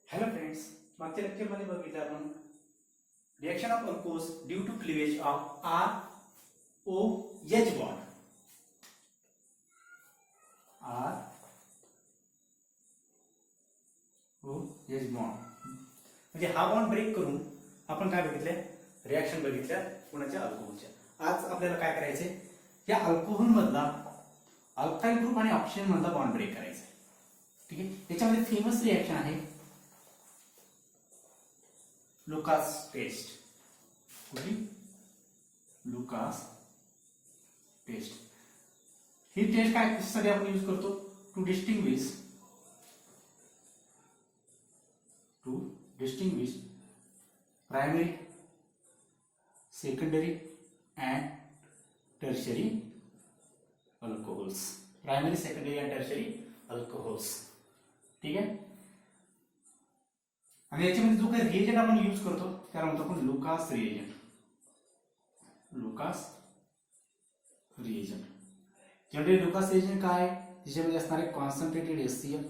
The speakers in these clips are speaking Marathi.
हॅलो फ्रेंड्स, मागच्या लेक्चरमध्ये बघितलं आपण reaction of alcohols due to cleavage of R O H bond. R O H bond म्हणजे हा बॉन्ड ब्रेक करून आपण काय बघितलं, रिएक्शन बघितल्या कोणाच्या अल्कोहोलच्या. आज आपल्याला काय करायचंय, या अल्कोहोल मधला अल्काइल ग्रुप आणि ऑक्सिजन मधला बॉन्ड ब्रेक करायचा. ठीक आहे, त्याच्यामध्ये फेमस रिएक्शन आहे लुकास टेस्ट. कुठली? Lucas test. ही टेस्ट काय कशासाठी आपण यूज करतो? To distinguish primary, secondary and tertiary alcohols. Primary, secondary and tertiary alcohols. ठीक आहे. आणि याच्यामध्ये जो काही रिएजंट आपण यूज करतो त्याला म्हणतो आपण Lucas reagent. Lucas reagent. Generally Lucas reagent काय? त्याच्यामध्ये असणारे कॉन्सन्ट्रेटेड HCl.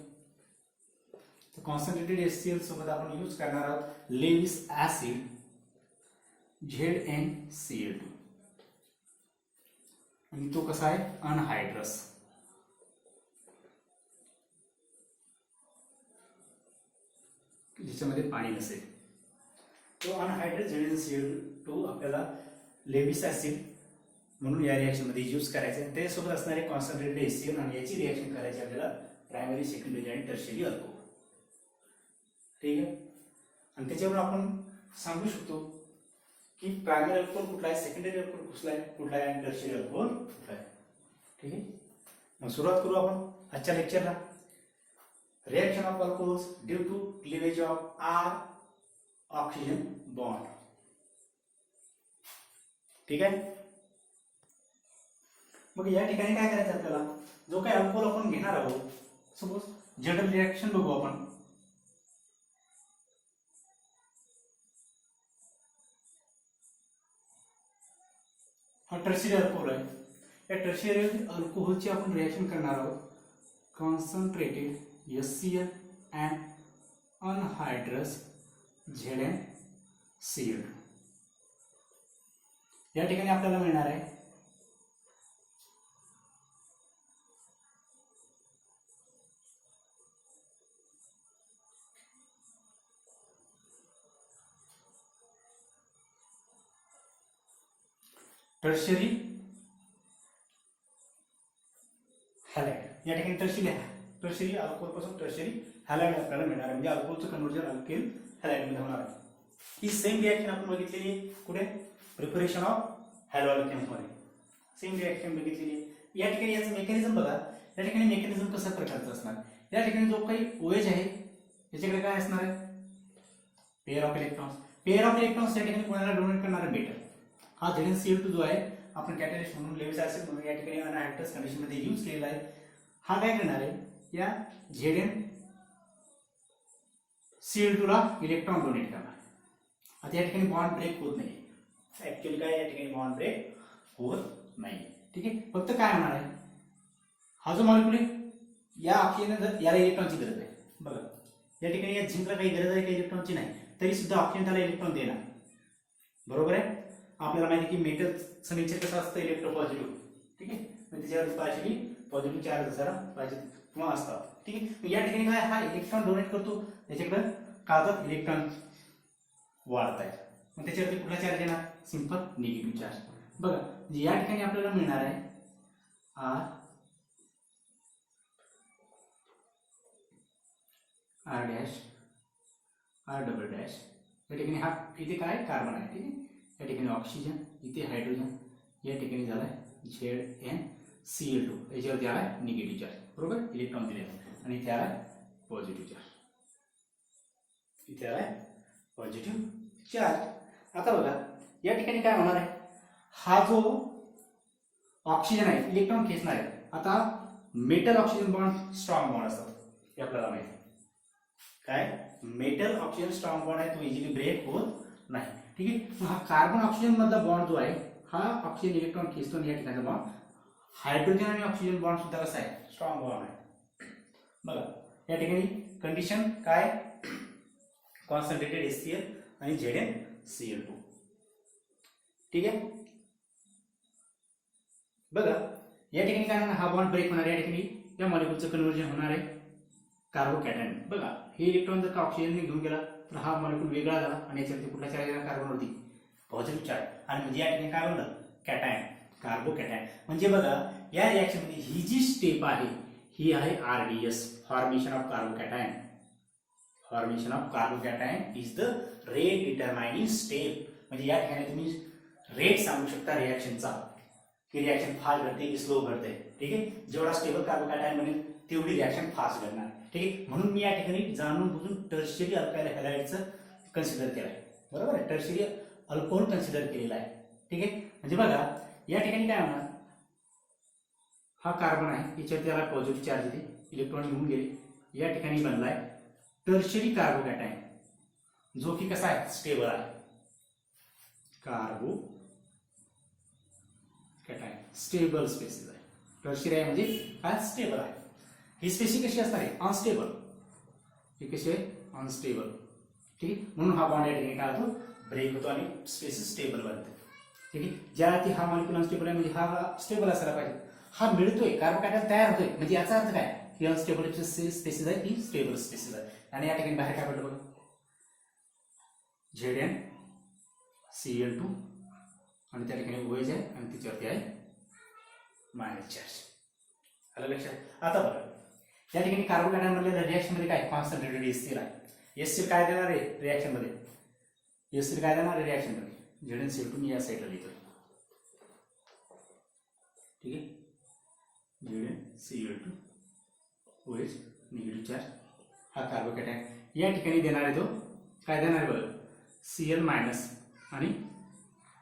तर कॉन्सन्ट्रेटेड HCl सोबत आपण यूज करणार आहोत लेविस ऍसिड ZnCl2. आणि तो कसा आहे? अनहायड्रस. ज्याच्यामध्ये पाणी नसेल. तो अनहायड्रस ZnCl2 आपल्याला लेविस ऍसिड म्हणून या रिएक्शन मध्ये यूज करायचं आहे. त्याच्यासोबत असणारे कॉन्सन्ट्रेटेड HCl आणि याची रिएक्शन करायची आपल्याला प्रायमरी, सेकंडरी आणि टर्शरी अल्कोहोल. ठीक आहे. आणि त्याच्यावर आपण सांगू शकतो की प्रायमरी अल्कोहोल कुठला आहे, सेकंडरी अल्कोहोल कुठला आहे आणि टर्शरी अल्कोहोल कुठला आहे. ठीक आहे. मग सुरुवात करू आपण आजच्या लेक्चरला. Reaction of alcohols due to cleavage of R oxygen bond. ठीक आहे. मग या ठिकाणी काय करायचं आपल्याला, जो काही अल्कोहोल आपण घेणार आहोत, सपोज जनरल रिएक्शन बघू आपण. हा टर्शियरी अल्कोहोल आहे. या टर्शियरी अल्कोहोलची आपण रिएक्शन करणार आहोत concentrated HCl and anhydrous ZnCl2. या ठिकाणी आपल्याला मिळणार आहे टर्शियरी हॅलाइड. या ठिकाणी टर्शियरी अल्कोहोल पासून टर्शियरी हॅलाइड आपल्याला मिळणार आहे. म्हणजे अल्कोहोलचं कन्व्हर्जन अल्केल हॅलाइड मध्ये होणार आहे. ही सेम रिएक्शन आपण बघितलेली आहे कुठे? प्रिपरेशन ऑफ हॅलो अल्केन्स मध्ये सेम रिएक्शन बघितलेली आहे. या ठिकाणी याचं मेकॅनिझम बघा. या ठिकाणी मेकॅनिझम कशा प्रकारचं असणार? या ठिकाणी जो काही OH आहे याच्याकडे काय असणार आहे? Pair of electrons. Pair of electrons या ठिकाणी कोणाला डोनेट करणार आहे? मेटल. हा ZnCl2 जो आहे आपण कॅटलिस्ट म्हणून लेविस ऍसिड म्हणून या ठिकाणी अनहायड्रस कंडिशन मध्ये यूज केलेला आहे. हा काय करणार आहे? या ZnCl2 ला इलेक्ट्रॉन डोनेट करणार. आता या ठिकाणी बॉन्ड ब्रेक होत नाही. ऍक्च्युअली काय, या ठिकाणी बॉन्ड ब्रेक होत नाही. ठीक आहे. फक्त काय होणार आहे, हा जो मॉलिक्यूल आहे या ऑक्सिजन याला इलेक्ट्रॉनची गरज आहे. बघा या ठिकाणी या झिंकला काही गरज आहे का इलेक्ट्रॉनची? नाही. तरी सुद्धा ऑक्सिजन त्याला इलेक्ट्रॉन देणार. बरोबर आहे. आपल्याला माहिती की मेटलचं नेचर कसं असतं? इलेक्ट्रोपॉझिटिव्ह. ठीक आहे. त्याच्यावर पार्शियली पॉझिटिव्ह चार्ज जरा पाहिजे किंवा असतात. ठीक आहे. या ठिकाणी काय, हा इलेक्ट्रॉन डोनेट करतो, त्याच्याकडे कागद इलेक्ट्रॉन वाढत आहे. मग त्याच्यावरती कुठला चार्ज येणार? Simple negative charge. बघा या ठिकाणी आपल्याला मिळणार आहे R dash R double dash. या ठिकाणी हा इथे काय कार्बन आहे. ठीक आहे. या ठिकाणी ऑक्सिजन, इथे हायड्रोजन, या ठिकाणी झालाय ZnCl2. याच्यावरती आलाय निगेटिव्ह चार्ज. बरोबर, इलेक्ट्रॉन दिले आणि इथे आलाय पॉझिटिव्ह चार्ज. इथे आलाय पॉझिटिव्ह चार्ज. आता बघा या ठिकाणी काय होणार आहे, हा जो ऑक्सिजन आहे इलेक्ट्रॉन खेचणार आहे. आता metal oxygen bond strong bond असतात हे आपल्याला माहिती आहे. काय मेटल ऑक्सिजन स्ट्रॉंग बॉन्ड आहे, तो इझिली ब्रेक होत नाही. ठीक आहे. हा कार्बन ऑक्सिजन मधला बॉन्ड जो आहे हा ऑक्सिजन इलेक्ट्रॉन खेचतो आणि या ठिकाणी बॉन्ड हायड्रोजन आणि ऑक्सिजन बॉन्ड सुद्धा कसा आहे? स्ट्रॉंग बॉन्ड आहे. बघा या ठिकाणी कंडिशन काय, कॉन्सन्ट्रेटेड HCl आणि ZnCl2. ठीक आहे. बघा या ठिकाणी काय होणार, हा बॉन्ड ब्रेक होणार, या ठिकाणी या मॉलिक्यूलचं कन्व्हर्जन होणार आहे कार्बोकॅटायन. बघा हे इलेक्ट्रॉन जर का ऑक्सिजनने घेऊन गेला तर हा मॉलिक्यूल वेगळा झाला आणि याच्यावरती कुठला चार्ज आहे, कार्बनवरती पॉझिटिव्ह चार्ज, आणि म्हणजे या ठिकाणी काय बनलं, कॅटायन, कार्बोकॅटायन. म्हणजे बघा या रिएक्शन मध्ये ही जी स्टेप आहे ही आहे RDS, formation of carbocation. Formation of carbocation is the rate determining step. म्हणजे या ठिकाणी तुम्ही रेट सांगू शकता रिएक्शनचा, की रिएक्शन फास्ट घडते की स्लो घडते. ठीक आहे. जेवढा स्टेबल कार्बोकॅटायन बनेल तेवढी रिएक्शन फास्ट घडणार. ठीक आहे. म्हणून मी या ठिकाणी जाणून बुजून टर्शियरी अल्काइल हॅलाइडचं कन्सिडर केलं आहे. बरोबर आहे, टर्शियरी अल्कोहोल कन्सिडर केलेला आहे. ठीक आहे. म्हणजे बघा या ठिकाणी काय होणार, हा कार्बन आहे, याच्यावर त्याला पॉझिटिव्ह चार्ज येते, इलेक्ट्रॉन घेऊन गेले, या ठिकाणी बनलाय टर्शियरी कार्बोकॅटायन, जो की कसा आहे, स्टेबल आहे. कार्बोकॅटायन स्टेबल स्पेसिस आहे. टर्शियरी आहे म्हणजे काय, स्टेबल आहे. ही स्पेसिस कशी असणार आहे, अनस्टेबल. ही कशी आहे, अनस्टेबल. ठीक. म्हणून हा बॉन्ड या ठिकाणी काय होतो, ब्रेक होतो आणि स्पेसिस स्टेबल बनते. ठीक आहे. ज्या हा मॉलिक्यूल अनस्टेबल आहे म्हणजे हा स्टेबल असायला पाहिजे. हा मिळतोय, कार्बोकॅटायन तयार होतोय, म्हणजे याचा अर्थ काय, ही अनस्टेबल स्पेसिस आहे, ही स्टेबल स्पेसिस आहे. आणि या ठिकाणी बाहेर काय पडलं बघा, ZnCl2 आणि त्या ठिकाणी OH आहे आणि तिच्यावरती आहे मायनस चार्ज. आलं लक्षात. आता बघा या ठिकाणी कार्बोकॅटायन मधल्या रिएक्शन मध्ये काय, कॉन्सन्ट्रेटेड HCl आहे. HCl काय देणार आहे रिएक्शन मध्ये, HCl काय देणार आहे रिएक्शन मध्ये, ZnCl2 मी या साईडला लिहितो. ठीक आहे. ZnCl2 OH निगेटिव्ह चार्ज, हा कार्बोकॅटायन या ठिकाणी देणार आहे, तो काय देणार आहे बघा, Cl मायनस आणि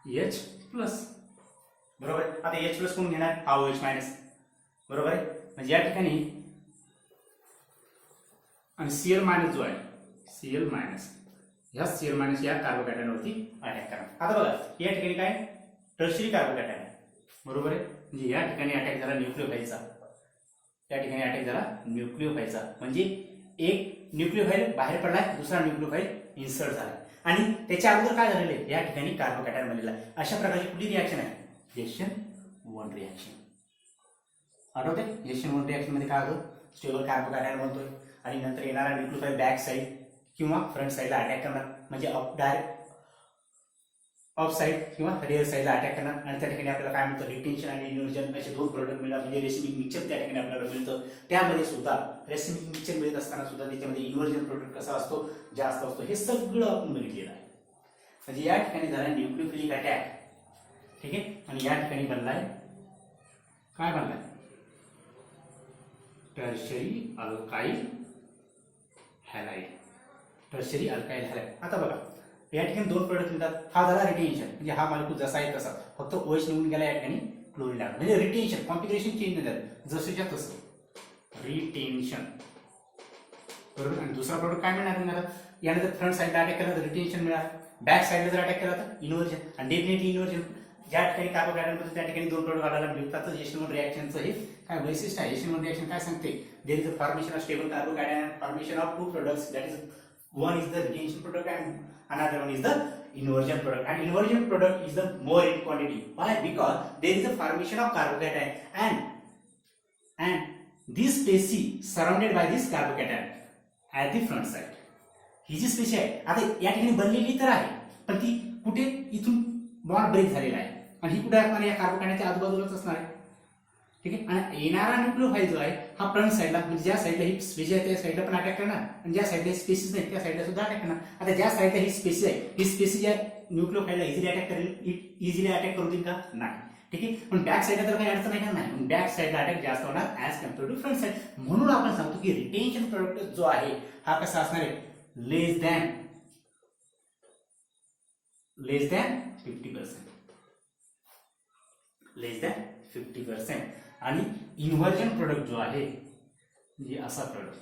H प्लस. बरोबर आहे. आता H प्लस कोण घेणार, हा OH मायनस. बरोबर आहे. म्हणजे या ठिकाणी आणि Cl मायनस जो आहे, Cl मायनस, ह्या Cl मायनस या कार्बोकॅटायनवरती अटॅक करणार. आता बघा या ठिकाणी काय, टर्शियरी कार्बोकॅटायन. बरोबर आहे. म्हणजे या ठिकाणी अटॅक झाला न्यूक्लिओफाईलचा, या ठिकाणी अटॅक झाला न्यूक्लिओफाईलचा, म्हणजे एक न्यूक्लिओफाईल बाहेर पडलाय, दुसरा न्यूक्लिओफाईल इन्सर्ट झाला आणि त्याच्या अगोदर काय झालेलं आहे, या ठिकाणी कार्बोकॅटायन बनलेला आहे. अशा प्रकारची कुठली रिएक्शन आहे, Reaction 1 रिएक्शन. आठवते Reaction 1 रिएक्शन मध्ये काय होतं, स्टेबल कार्बोकॅटायन बनतोय आणि नंतर येणारा न्यूक्लिओफाईल बॅक साईड किंवा फ्रंट साईडला अटॅक करणार, म्हणजे डायरेक्ट ऑफ साइड किंवा रिअर साइडला अटॅक करणार. आणि त्या ठिकाणी आपल्याला काय म्हणतं, रिटेन्शन आणि इन्व्हर्जन असे दोन प्रोडक्ट मिळतात. म्हणजे रेसिमिक मिक्सचर त्या ठिकाणी आपल्याला मिळतं. त्यामध्ये सुद्धा रेसिमिक मिक्सचर मिळत असताना सुद्धा त्याच्यामध्ये इन्व्हर्जन प्रोडक्ट कसा असतो, जास्त असतो, हे सगळं आपण बघितलेलं आहे. म्हणजे या ठिकाणी झाला न्यूक्लिओफिलिक अटॅक. ठीक आहे. आणि या ठिकाणी बनलाय काय, बनलाय tertiary alkyl halide. Tertiary alkyl halide. आता बघा या ठिकाणी दोन प्रोडक्ट मिळतात. हा झाला रिटेन्शन, म्हणजे हा मॉलिक्यूल जसा आहे तसा, फक्त OH निघून गेला, या ठिकाणी क्लोरीन लागला, म्हणजे रिटेन्शन, कॉन्फिगरेशन चेंज नाही झालं, जसंच्या तसं रिटेन्शन. बरोबर. आणि दुसरा प्रोडक्ट काय मिळणार तुम्हाला, याने जर फ्रंट साईडला अटॅक केला तर रिटेन्शन मिळालं, बॅक साईडला जर अटॅक केला तर इन्व्हर्जन. आणि डेफिनेटली इन्व्हर्जन ज्या ठिकाणी कार्बोकॅटायन त्या ठिकाणी दोन प्रोडक्ट आढळायला मिळतात. Reaction 1 रिएक्शनचं हे काय वैशिष्ट्य आहे, Reaction 1 रिएक्शन काय सांगते, there is a formation of stable carbocation, formation of two products, that is one is the retention product and another one is the inversion product, and inversion product is the more in quantity. Why? Because there is a formation of carbocation and this species surrounded by this carbocation at the front side. ही जी स्पेसी आहे आता या ठिकाणी बनलेली तर आहे, पण ती कुठे, इथून बॉन्ड ब्रेक झालेला आहे आणि ही कुठे असणार, या कार्बोकॅटायनच्या आजूबाजूलाच असणार आहे. ठीक आहे. आणि येणारा न्यूक्लिओफाईल जो आहे हा फ्रंट साईडला, म्हणजे ज्या साईडला ही स्पेसी आहे त्या साईडला पण अटॅक करणार आणि ज्या साईडला स्पेसिस नाही त्या साईडला सुद्धा अटॅक करणार. आता ज्या साईडला ही स्पेसी आहे, ही स्पेसी ज्या न्यूक्लिओफाईलला इझिली अटॅक करेल, इझिली अटॅक करू देईल का, नाही. ठीक आहे. पण बॅक साईडला तर काही अडचण आहे का, नाही. पण बॅक साईडला अटॅक जास्त होणार as compared to front side. म्हणून आपण सांगतो की रिटेन्शन प्रोडक्ट जो आहे हा कसा असणार आहे, लेस दॅन 50%, लेस दॅन 50%. आणि इन्व्हर्जन प्रोडक्ट जो आहे म्हणजे असा प्रोडक्ट,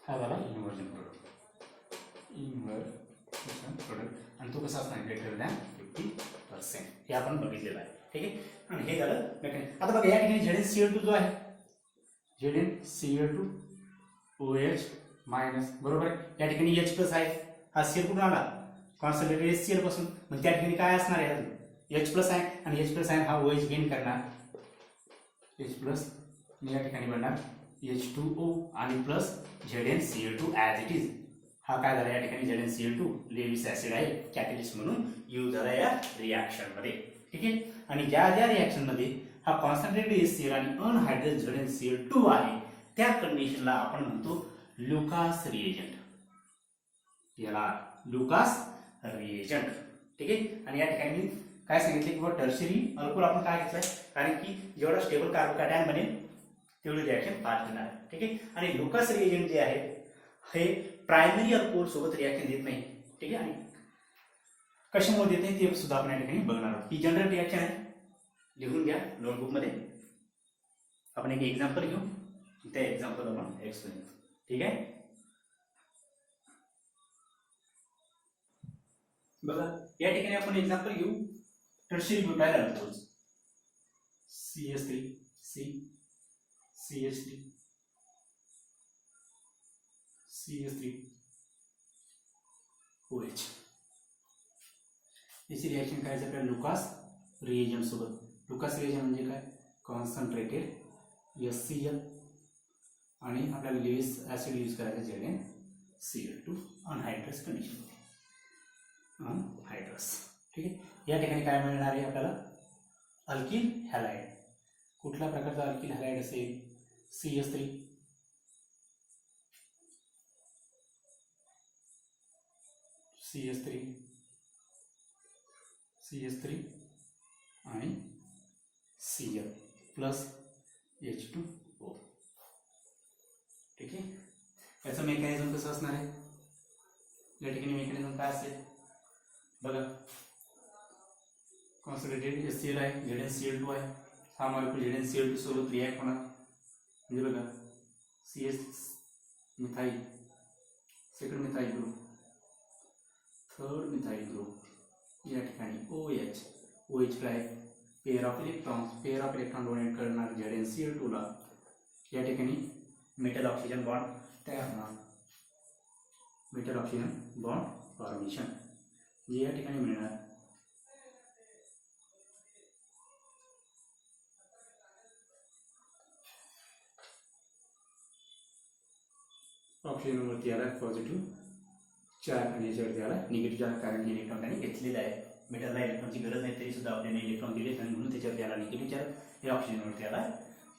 हा झाला इन्व्हर्जन प्रोडक्ट. आणि तो कसा असणार, ग्रेटर दॅन 50%. हे आपण बघितलेलं आहे. ठीक आहे. आणि हे झालं मेकॅनिक. आता बघा या ठिकाणी ZnCl2 जो आहे ZnCl2OH मायनस बरोबर आहे. या ठिकाणी H प्लस आहे. हा Cl कुठून आला कॉन्सन्ट्रेटेड Cl पासून. मग त्या ठिकाणी काय असणार आहे H प्लस आहे आणि H प्लस आहे हा OH गेन करणार H प्लस या ठिकाणी बनणार H2O आणि plus ZnCl2 as it is. हा काय झाला या ठिकाणी ZnCl2 लेविस ऍसिड आहे कॅटलिस्ट म्हणून यूज झाला या रिॲक्शन मध्ये. ठीक आहे. आणि ज्या ज्या रिॲक्शन मध्ये हा कॉन्सन्ट्रेटेड HCl आणि अनहायड्रेटेड ZnCl2 आहे त्या कंडिशनला आपण म्हणतो लुकास रिएजंट. याला लुकास रिएजंट. ठीक आहे. आणि या ठिकाणी मी काय सांगितले की टर्शरी अल्कोहोल आपण काय घेतलंय कारण की जेवढा स्टेबल कार्बोकॅटायन बनेल तेवढी रिॲक्शन फास्ट होणार. ठीक आहे. आणि लुकास रिएजंट जे आहे हे प्रायमरी अल्कोहोल सोबत रिॲक्शन देत नाही. ठीक आहे. आणि कशामुळे देत नाही ते सुद्धा आपण या ठिकाणी बघणार आहोत. ही जनरल रिॲक्शन आहे. लिहून घ्या नोटबुक मध्ये. आपण एक एक्झाम्पल घेऊ त्या एक्झाम्पल आपण एक्सप्लेन करू. ठीक आहे. बघा या ठिकाणी आपण एक्झाम्पल घेऊ tertiary butyl alcohols CH3 CH3 CH3 OH. याची रिॲक्शन करायचं आपल्याला लुकास रिएजंट सोबत. लुकास रिएजंट म्हणजे काय कॉन्सन्ट्रेटेड HCl आणि आपल्याला लेविस ऍसिड यूज करायचं ZnCl2 अनहायड्रस कंडिशन मध्ये अनहायड्रस. ठीक आहे. या ठिकाणी काय मिळणार आहे आपल्याला अल्किल हॅलाइड. कुठल्या प्रकारचा अल्किल हॅलाइड असेल CH3 आणि Cl प्लस H2O. ठीक आहे. याचं मेकॅनिझम कसं असणार आहे या ठिकाणी मेकॅनिझम काय असेल बघा कॉन्सन्ट्रेटेड HCl आहे ZnCl2 आहे. हा मॉलिक्यूल ZnCl2 सोबत रिॲक्ट होणार म्हणजे बघा CH methyl second methyl group third methyl group या ठिकाणी OH काय पेअर ऑफ इलेक्ट्रॉन डोनेट करणार ZnCl2 ला. या ठिकाणी मेटल ऑक्सिजन बॉन्ड तयार होणार मेटल ऑक्सिजन बॉन्ड फॉर्मेशन जे या ठिकाणी मिळणार ऑक्सिजन वरती आला पॉझिटिव्ह चार्ज आणि याच्यावरती आला निगेटिव्ह चार्ज कारण की इलेक्ट्रॉन त्याने घेतलेला आहे. मेटलला इलेक्ट्रॉनची गरज नाही तरी सुद्धा आपल्याला इलेक्ट्रॉन दिले आणि म्हणून त्याच्यावरती आला निगेटिव्ह चार्ज. हे ऑक्सिजनवरती आला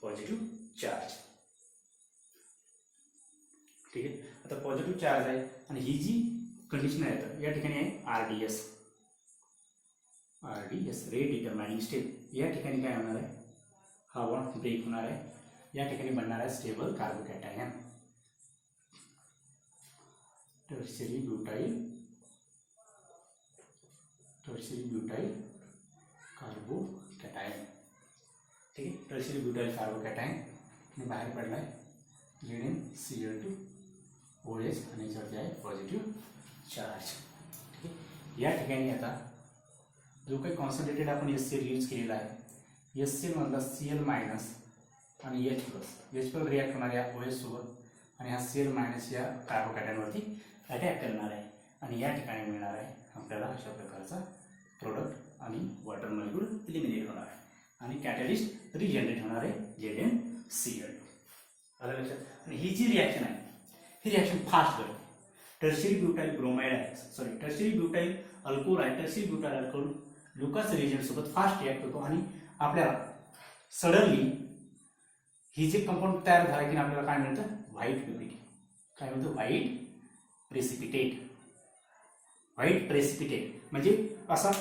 पॉझिटिव्ह चार्ज. ठीक आहे. आता पॉझिटिव्ह चार्ज आहे आणि ही जी कंडिशन आहे तर या ठिकाणी आहे RDS रेट डिटरमाइनिंग स्टेप. या ठिकाणी काय होणार आहे हा बॉन्ड ब्रेक होणार आहे. या ठिकाणी बनणार आहे stable carbocation tertiary butyl carbocation. ठीक आहे. टर्शियरी ब्युटाइल कार्बोकॅटायन बाहेर पडलाय ZnCl2 OH आणि याच्यावरती आहे पॉझिटिव्ह चार्ज. ठीक आहे. या ठिकाणी आता जो काही कॉन्सन्ट्रेटेड आपण HCl यूज केलेला आहे HCl मधला Cl मायनस आणि H प्लस रिॲक्ट होणार या OH सोबत आणि हा Cl मायनस या कार्बोकॅटायनवरती अटॅक करणार आहे आणि या ठिकाणी मिळणार आहे आपल्याला अशा प्रकारचा प्रोडक्ट आणि वॉटर मॉलिक्यूल इलिमिनेट होणार आहे आणि कॅटलिस्ट रिजनरेट होणार आहे ZnCl2. आलं लक्षात. आणि ही जी रिॲक्शन आहे ही रिॲक्शन फास्ट करते. टर्शियरी ब्युटाइल ब्रोमाइड आहे टर्शियरी ब्युटाइल अल्कोहोल आहे. Tertiary butyl alcohol Lucas reagent सोबत फास्ट रिॲक्ट होतो आणि आपल्याला सडनली ही जे कंपाऊंड तयार झाला की आपल्याला काय मिळतं व्हाईट प्युरिटी. काय म्हणतो व्हाईट प्रेसिपिटेट म्हणजे असा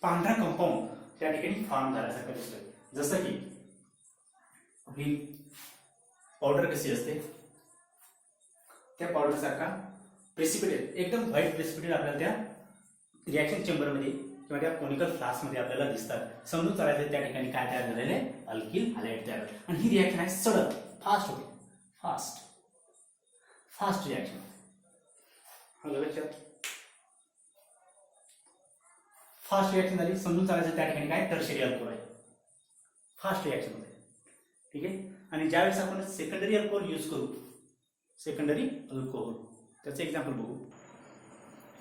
पांढरा कंपाऊंड त्या ठिकाणी फॉर्म झाल्यासारखं दिसतोय. जसं की आपली पावडर कशी असते त्या पावडर सारखा प्रेसिपिटेट एकदम व्हाईट प्रेसिपिटेट आपल्याला त्या रिॲक्शन चेंबरमध्ये किंवा त्या कोनिकल फ्लास्कमध्ये आपल्याला दिसतात. समजून चालायचं त्या ठिकाणी काय तयार झालेलं आहे अल्किल हॅलाइड तयार. आणि ही रिॲक्शन आहे सडन फास्ट होते. Fast reaction. लक्षात फास्ट रिॲक्शन झाली, समजून चालायचं त्या ठिकाणी काय टर्शियरी अल्कोहोल आहे, फास्ट रिॲक्शन होते. ठीक आहे. आणि ज्यावेळेस आपण सेकंडरी अल्कोहोल यूज करू, सेकंडरी अल्कोहोल त्याचं एक्झाम्पल बघू.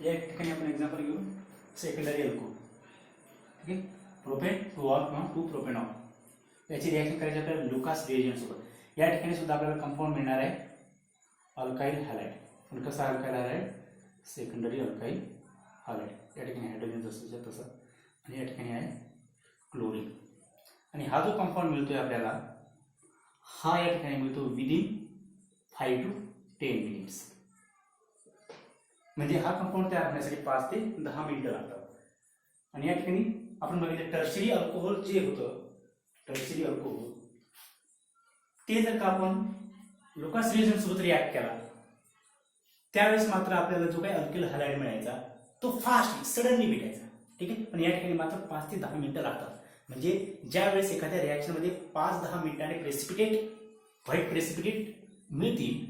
या ठिकाणी आपण एक्झाम्पल घेऊ सेकंडरी अल्कोहोल. ठीक आहे. प्रोपेन 2-ऑल किंवा 2-प्रोपेनॉल याची रिॲक्शन करायची आपल्याला लुकास रिएजंट सोबत. या ठिकाणी सुद्धा आपल्याला कंपाऊंड मिळणार आहे अल्काइल हॅलाइड. पण कसा alkyl halide? Secondary alkyl halide. या ठिकाणी हायड्रोजन जसंच्या तसं, आणि या ठिकाणी आहे क्लोरीन. आणि हा जो कंपाऊंड मिळतोय आपल्याला, हा या ठिकाणी मिळतो विदिन 5 to 10 मिनिट्स. म्हणजे हा कंपाऊंड तयार होण्यासाठी 5 ते 10 मिनिटं लागतात. आणि या ठिकाणी आपण बघितलं टर्शियरी अल्कोहोल जे होतं, टर्शियरी अल्कोहोल ते जर का आपण लुकास रिएजंट सोबत रिॲक्ट केला, त्यावेळेस मात्र आपल्याला जो काही अल्किल हॅलाइड मिळायचा तो फास्ट सडनली भेटायचा. ठीक आहे. पण या ठिकाणी मात्र 5 ते 10 मिनिटं लागतात. म्हणजे ज्या वेळेस एखाद्या रिॲक्शनमध्ये 5-10 मिनिटांनी प्रेसिपिटेट, व्हाईट प्रेसिपिटेट मिळतील,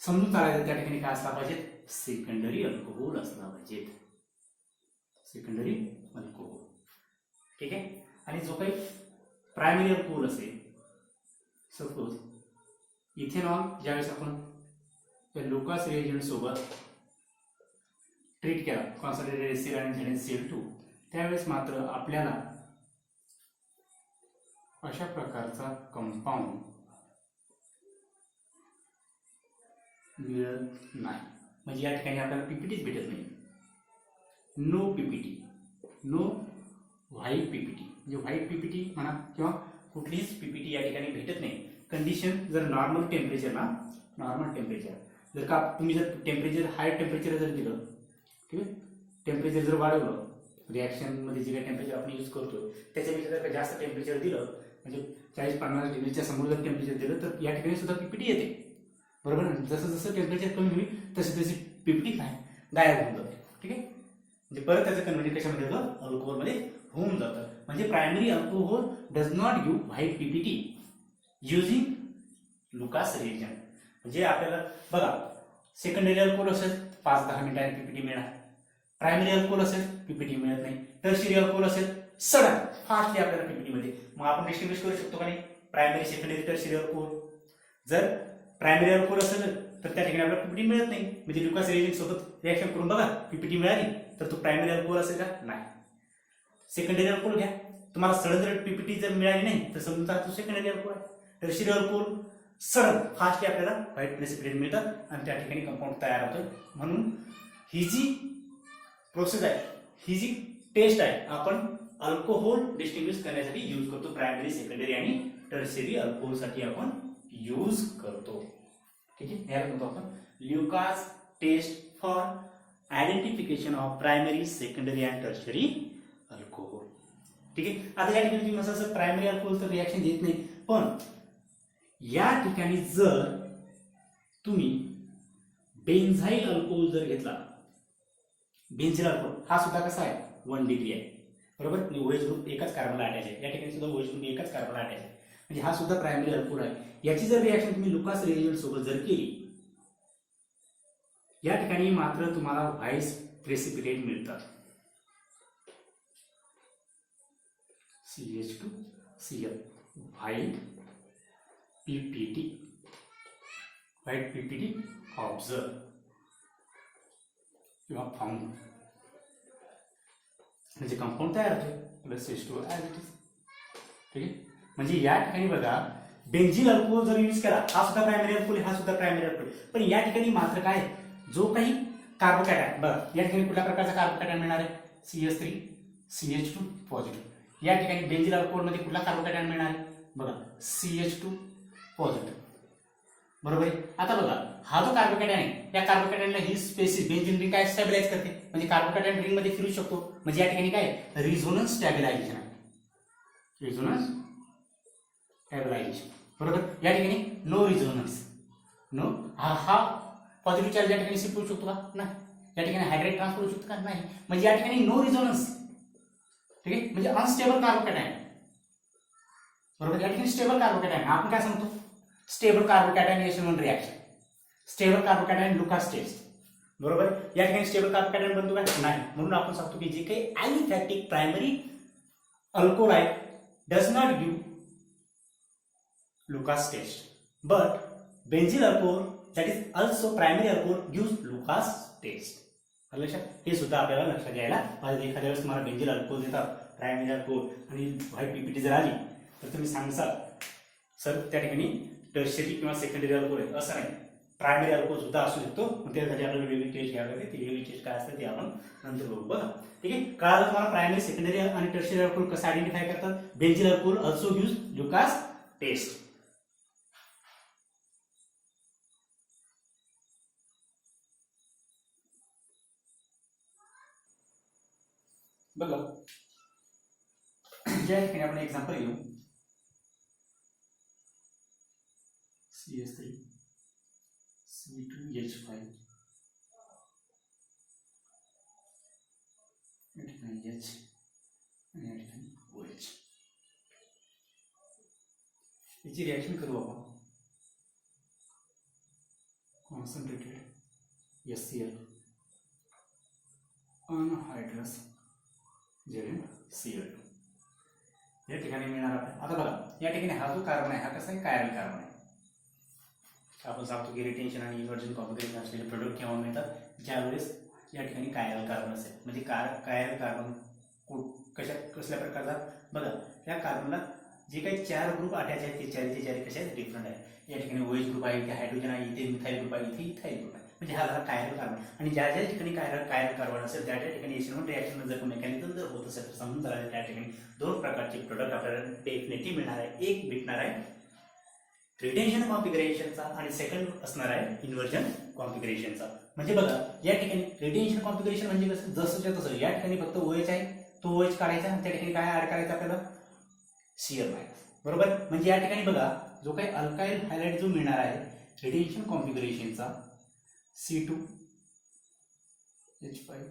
समजून चालायचं त्या ठिकाणी काय असला पाहिजे? सेकंडरी अल्कोहोल असला पाहिजे, सेकंडरी अल्कोहोल. ठीक आहे. आणि जो काही प्रायमरी अल्कोहोल असेल, सपोज इथेनॉल ज्यावेळेस आपण त्या लुकास रिएजंट सोबत ट्रीट केला, कॉन्सन्ट्रेटेड HCl आणि ZnCl2, त्यावेळेस मात्र आपल्याला अशा प्रकारचा कंपाऊंड मिळत नाही. म्हणजे या ठिकाणी आपल्याला पीपीटीच भेटत नाही. No PPT, no white PPT, म्हणजे व्हाईट पीपीटी म्हणा किंवा कुठलीच पीपीटी या ठिकाणी भेटत नाही. कंडिशन जर नॉर्मल टेम्परेचर ना, नॉर्मल टेम्परेचर जर का तुम्ही जर टेम्परेचर हाय टेम्परेचर जर दिलं, ठीक आहे, टेम्परेचर जर वाढवलं, रिॲक्शनमध्ये जे काही टेम्परेचर आपण यूज करतो त्याच्यापेक्षा जर का जास्त टेम्परेचर दिलं, म्हणजे 40-50 डिग्रीच्या समोर जर टेम्परेचर दिलं, तर या ठिकाणी सुद्धा पीपीटी येते. बरोबर ना. जसं जसं टेम्परेचर कमी होईल तशी तशी पीपीटी काय गायब होऊन जाते. ठीक आहे. म्हणजे परत त्याचं कन्व्हर्जन कशामध्ये होतं? अल्कोहोलमध्ये होऊन जातं. म्हणजे primary alcohol does not give white PPT using Lucas reagent. म्हणजे आपल्याला बघा, सेकंडरी अल्कोहोल असेल 5-10 मिनिटांनी पीपीटी मिळणार, प्रायमरी अल्कोहोल असेल पीपीटी मिळत नाही, टर्शियरी अल्कोहोल असेल सडन फास्टली आपल्याला पीपीटी मिळते. मग आपण डिस्टिंग्विश करू शकतो का नाही प्रायमरी, सेकंडरी, टर्शियरी अल्कोहोल? जर प्रायमरी अल्कोहोल असेल तर त्या ठिकाणी आपल्याला पीपीटी मिळत नाही. म्हणजे लुकास रिएजंट सोबत रिॲक्शन करून बघा, पीपीटी मिळाली तर तो प्रायमरी अल्कोहोल असेल का? नाही. सेकंडरी अल्कोहोल घ्या, तुम्हाला सडन जर पीपीटी जर मिळाली नाही तर समजा तो सेकंडरी अल्कोहोल आहे. टर्शियरी अल्कोहोल सडन फास्टली आपल्याला व्हाईट प्रेसिपिटेट मिळतात आणि त्या ठिकाणी कंपाऊंड तयार होतं. म्हणून ही जी प्रोसेस आहे, ही जी टेस्ट आहे, आपण अल्कोहोल डिस्टिंग्विश करण्यासाठी यूज करतो. प्रायमरी, सेकंडरी आणि टर्शियरी अल्कोहोलसाठी आपण यूज करतो. ठीक आहे. याला म्हणतो आपण Lucas test for identification of primary, secondary and tertiary alcohol. ठीक आहे. आता या ठिकाणी तुम्ही असं प्रायमरी अल्कोहोल तर रिॲक्शन देत नाही, पण या ठिकाणी जर तुम्ही बेन्झाईल अल्कोहोल जर घेतला, बेन्झिल अल्कोहोल हा सुद्धा कसा आहे? 1 डिग्री आहे. बरोबर. OH ग्रुप एकाच कार्बनला अटॅच आहे. या ठिकाणी सुद्धा OH ग्रुप एकाच कार्बनला अटॅच आहे. म्हणजे हा सुद्धा प्रायमरी अल्कोहोल आहे. याची जर रिॲक्शन तुम्ही लुकास रिएजंट सोबत जर केली, या ठिकाणी मात्र तुम्हाला व्हाईट प्रेसिपिटेट मिळतात. CH2Cl, white PPT, white PPT observe किंवा फाउंड. म्हणजे कंपाऊंड तयार होते plus H2O as it is. ठीक आहे. म्हणजे या ठिकाणी बघा, बेन्झिल अल्कोहोल जर यूज केला, हा सुद्धा प्रायमरी अल्कोहोल, हा सुद्धा प्रायमरी अल्कोहोल, पण या ठिकाणी मात्र काय, जो काही कार्बोकॅटायन, बघा या ठिकाणी कुठल्या प्रकारचा कार्बोकॅटायन मिळणार आहे? CH3 CH2 positive. या ठिकाणी बेन्झिल अल्कोहोल मध्ये कुठला कार्बोकॅटायन मिळणार आहे? बघा CH2 पॉझिटिव्ह. बरोबर आहे. आता बघा, हा जो कार्बोकॅटायन आहे, या कार्बोकॅटायनला ही स्पेसिस बेन्झिन रिंग काय स्टॅबिलाइज करते, म्हणजे कार्बोकॅटायन रिंग मध्ये फिरू शकतो. म्हणजे या ठिकाणी काय रिझोनन्स स्टॅबिलायझेशन आहे, रिझोनन्स स्टॅबिलायझेशन. बरोबर. या ठिकाणी नो रिझोनन्स, नो. हा पॉझिटिव्ह चार्ज या ठिकाणी शिफ्ट होऊ शकतो का? नाही. या ठिकाणी हायड्रेट ट्रान्सफर होऊ शकतो का? नाही. म्हणजे या ठिकाणी नो रिझोनन्स. ठीक आहे. म्हणजे अनस्टेबल कार्बोकॅटायन. बरोबर. या ठिकाणी स्टेबल कार्बोकॅटायन आपण काय सांगतो? स्टेबल कार्बोकॅटायनेशन reaction, stable carbocation Lucas test. बरोबर. या ठिकाणी स्टेबल कार्बन पॅटर्न बनतो का नाही, म्हणून आपण सांगतो की जे काही aliphatic primary alcohol does not give Lucas test, but benzyl alcohol that is also primary alcohol gives Lucas test. लक्षात, हे सुद्धा आपल्याला लक्षात घ्यायला पाहिजे. एखाद्या वेळेस तुम्हाला बेंझिल अल्कोहोल देतात, प्रायमरी अल्कोहोल आणि व्हाईट पीपीटी जर आली तर तुम्ही सांगसाल सर त्या ठिकाणी टर्शियरी किंवा सेकंडरी अल्कोहोल आहे, असं नाही, प्रायमरी अल्कोहोल सुद्धा असू शकतो. मग त्यासाठी आपल्याला वेगळी टेस्ट घ्यावी लागते. ती वेगळी टेस्ट काय असते ते आपण नंतर बघू. बघा ठीक आहे, कळालं तुम्हाला प्रायमरी, सेकंडरी आणि टर्शियरी अल्कोहोल कसं आयडेंटिफाय करतात. Benzyl alcohol also gives Lucas test. बघा ज्या ठिकाणी आपण एक्झाम्पल घेऊ, CS3 C2H5 या ठिकाणी H आणि या ठिकाणी OH, याची रिॲक्शन करू आपण. कॉन्सन्ट्रेटेड HCl अनहायड्रस ZnCl2 या ठिकाणी मिळणार आपल्याला. आता बघा या ठिकाणी हा जो कार्बन आहे हा कसा आहे, कायरल कार्बन आहे. आपण सांगतो की रिटेन्शन आणि इन्व्हर्जन कॉम्बिनेशन असलेले प्रोडक्ट केव्हा मिळतात, ज्यावेळेस या ठिकाणी कायरल कार्बन असेल. म्हणजे कायरल कार्बन कसल्या प्रकारचा, बघा या कार्बनला जे काही 4 ग्रुप अटॅच आहेत ते चारी कसे आहेत, डिफरंट आहे. या ठिकाणी OH ग्रुप आहे, इथे हायड्रोजन आहे, इथे मिथाइल ग्रुप आहे, इथे इथाइल ग्रुप आहे. म्हणजे हा झाला कायरल कार्बन. आणि ज्या ज्या ठिकाणी कायरल कार्बन असेल त्या ठिकाणी एसिड रिॲक्शन जर मेकॅनिझम जर होत असेल तर समजून झालं त्या ठिकाणी 2 प्रकारचे प्रोडक्ट आपल्याला डेफिनेटली मिळणार आहे. एक भेटणार आहे रिटेन्शन कॉन्फिगरेशनचा आणि सेकंड असणार आहे इन्व्हर्जन कॉन्फिगरेशनचा. म्हणजे बघा या ठिकाणी रिटेन्शन कॉन्फिगरेशन म्हणजे कसं, जसंच्या तसं या ठिकाणी फक्त OH आहे, तो OH काढायचा, त्या ठिकाणी काय ऍड करायचं आपल्याला, Cl बरोबर. म्हणजे या ठिकाणी बघा जो काही अल्काइल हायलाइट जो मिळणार आहे रिटेन्शन कॉन्फिगरेशनचा C2H5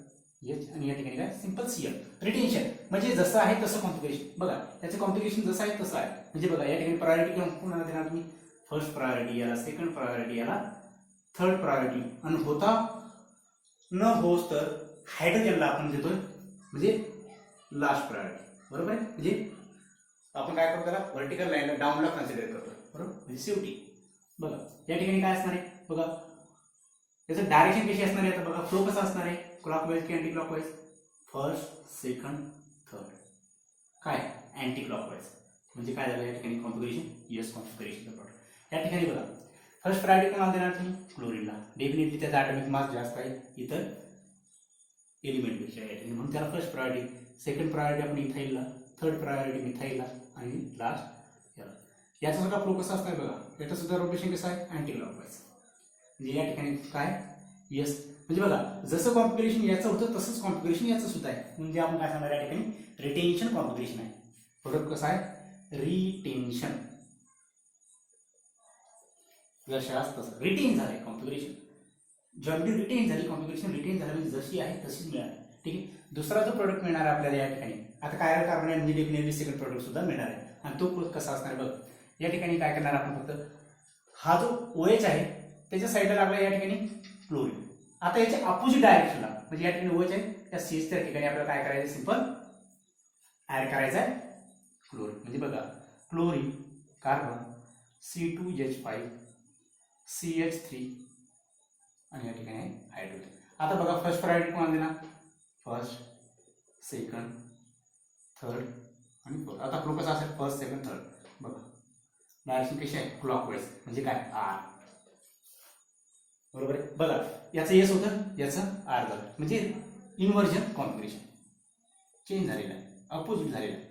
H आणि या ठिकाणी काय सिंपल Cl. रिटेन्शन म्हणजे जसं आहे तसं कॉन्फिगरेशन. बघा त्याचं कॉन्फिगरेशन जसं आहे तसं आहे. म्हणजे बघा या ठिकाणी प्रायोरिटी कोणाला देणार तुम्ही, फर्स्ट प्रायोरिटी याला, सेकंड प्रायोरिटी याला, थर्ड प्रायोरिटी, आणि होता न होस तर हायड्रोजनला आपण देतोय म्हणजे लास्ट प्रायोरिटी. बरोबर आहे. म्हणजे आपण काय करतो त्याला व्हर्टिकल लाईनला डाऊनला कन्सिडर करतो. बरोबर, म्हणजे शेवटी बघा या ठिकाणी काय असणार आहे, बघा त्याचं डायरेक्शन कशी असणार आहे. आता बघा फ्लो कसा असणार आहे, क्लॉकवाईज की anti clockwise, first second third, काय अँटी क्लॉकवाईज. म्हणजे काय झालं या ठिकाणी कॉन्फिगरेशन यस कॉन्फिगरेशनचं प्रोडक्ट. या ठिकाणी बघा फर्स्ट प्रायोरिटी कोणाला देणार तुम्ही, क्लोरीनला. डेफिनेटली त्याचा ॲटॉमिक मास जास्त आहे इतर एलिमेंटपेक्षा या ठिकाणी, म्हणून त्याला फर्स्ट प्रायोरिटी. सेकंड प्रायोरिटी आपण इथाईलला, थर्ड प्रायोरिटी मिथाईलला आणि लास्ट याला. याचा सुद्धा फ्लो कसा असणार बघा, याचा सुद्धा रोटेशन कसं आहे अँटी क्लॉकवाईज. म्हणजे या ठिकाणी काय यस, म्हणजे बघा जसं कॉन्फिगरेशन याचं होतं तसंच कॉन्फिगरेशन याचं सुद्धा आहे. म्हणजे आपण काय सांगणार या ठिकाणी रिटेन्शन कॉन्फिगरेशन आहे. प्रोडक्ट कसं आहे रिटेन्शन, जशास तसं रिटेन झालंय कॉन्फिगरेशन. जॉईंटली रिटेन झाली कॉन्फिगरेशन, रिटेन झालं म्हणजे जशी आहे तशीच मिळाली. ठीक आहे. दुसरा जो प्रोडक्ट मिळणार आहे आपल्याला या ठिकाणी, आता कायरल कार्बन आहे म्हणजे डेफिनेटली सेकंड प्रोडक्ट सुद्धा मिळणार आहे. आणि तो कसा असणार बघ, या ठिकाणी काय करणार आपण फक्त हा जो OH आहे त्याच्या साईडला लागला या ठिकाणी क्लोरीन. आता याच्या अपोजिट डायरेक्शनला म्हणजे या ठिकाणी OH आहे त्या CH त्या ठिकाणी आपल्याला काय करायचं, सिंपल ऍड करायचं आहे क्लोरीन. म्हणजे बघा क्लोरीन कार्बन C2H5 CH3 आणि या ठिकाणी हायड्रोजन. आता बघा फर्स्ट प्रायोरिटी कोणाला देणार, फर्स्ट सेकंड थर्ड आणि फोर्थ. आता फ्लो कसा असेल फर्स्ट सेकंड थर्ड. बघा डायरेक्शन कशी आहे क्लॉकवाईज, म्हणजे काय आर. बरोबर आहे. बघा याचं एस होतं याचं आर झालं, म्हणजे इन्व्हर्जन कॉन्फिगरेशन चेंज झालेलं आहे, अपोजिट झालेलं आहे.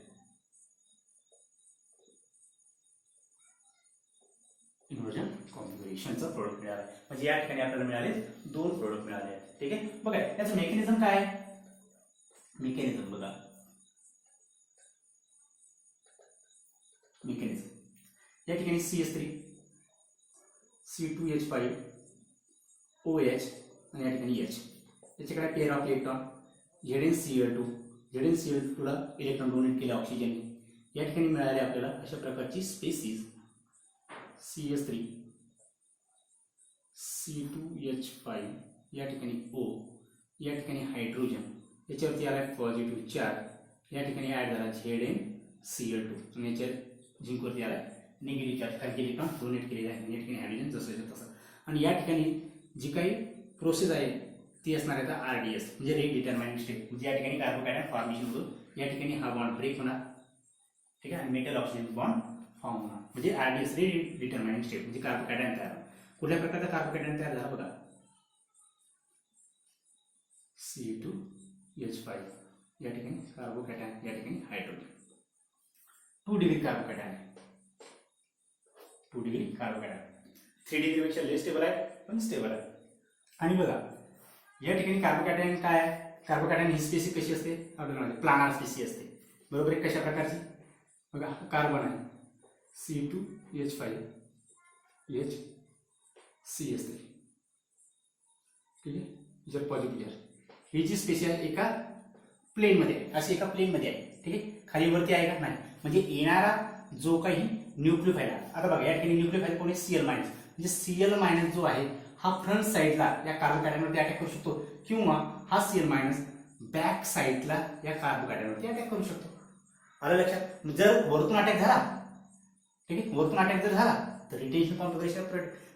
इन्व्हर्जन कॉन्फिगरेशनचं प्रोडक्ट मिळालं. म्हणजे या ठिकाणी आपल्याला मिळाले 2 प्रोडक्ट मिळाले आहेत. ठीक आहे. बघा याचं मेकॅनिझम काय आहे, मेकॅनिझम बघा मेकॅनिझम या ठिकाणी CH3 C2H5 OH आणि या ठिकाणी H. याच्याकडे पेअर ऑफ इलेक्ट्रॉन ZnCl2, ZnCl2ला इलेक्ट्रॉन डोनेट केले ऑक्सिजनने. या ठिकाणी मिळाले आपल्याला अशा प्रकारची स्पेसीज CH3 C2H5 या ठिकाणी O, या ठिकाणी हायड्रोजन, याच्यावरती आला पॉझिटिव्ह चार्ज, या ठिकाणी ॲड झाला ZnCl2 आणि याच्या झिंकवरती आला निगेटिव्ह चार्ज, कारण की इलेक्ट्रॉन डोनेट केलेले आहे. या ठिकाणी हायड्रोजन जसं तसं. आणि या ठिकाणी जी काही प्रोसेस आहे ती असणार आहे आता RDS म्हणजे रिडिटर्माइनिंग स्टेप. म्हणजे या ठिकाणी कार्बोकॅटायन फॉर्मेशन होतो. या ठिकाणी हा बॉन्ड ब्रेक होणार, ठीक आहे, आणि मेटल ऑक्सिजन बॉन्ड फॉर्म होणार. म्हणजे RDS रिडिटर्माइनिंग स्टेप म्हणजे कार्बोकॅटायन तयार. कुठल्या प्रकारचा कार्बोकॅटायन तयार झाला बघा, C2H5 या ठिकाणी कार्बोकॅटायन, या ठिकाणी hydrogen. 2 degree carbocation, 2 degree carbocation. 3 degree पेक्षा लेस स्टेबल आहे पण स्टेबल आहे. आणि बघा या ठिकाणी कार्बोकॅटायन काय आहे, कार्बोकॅटायन ही स्पेसी कशी असते आपल्याला माहिती, प्लानार स्पेसी असते, बरोबर आहे. कशा प्रकारची बघा, कार्बन आहे C2H5HC असते, ठीक आहे, जर पॉझिटिव्ह चार्ज. ही जी स्पेसी आहे एका प्लेनमध्ये आहे, अशी एका प्लेनमध्ये आहे, ठीक आहे, खाली वरती आहे का नाही. म्हणजे येणारा जो काही न्यूक्लियोफाईल आहे, आता बघा या ठिकाणी न्यूक्लियोफाईल कोणी Cl मायनस, म्हणजे Cl मायनस जो आहे हा फ्रंट साईडला या कार्बोकॅटायनवरती अटॅक करू शकतो, किंवा हा Cl मायनस बॅक साईडला या कार्बोकॅटायनवरती अटॅक करू शकतो. आलं लक्षात. जर वरतून अटॅक झाला, ठीक आहे, वरतून अटॅक जर झाला तर रिटेन्शन कॉन्फिगरेशन,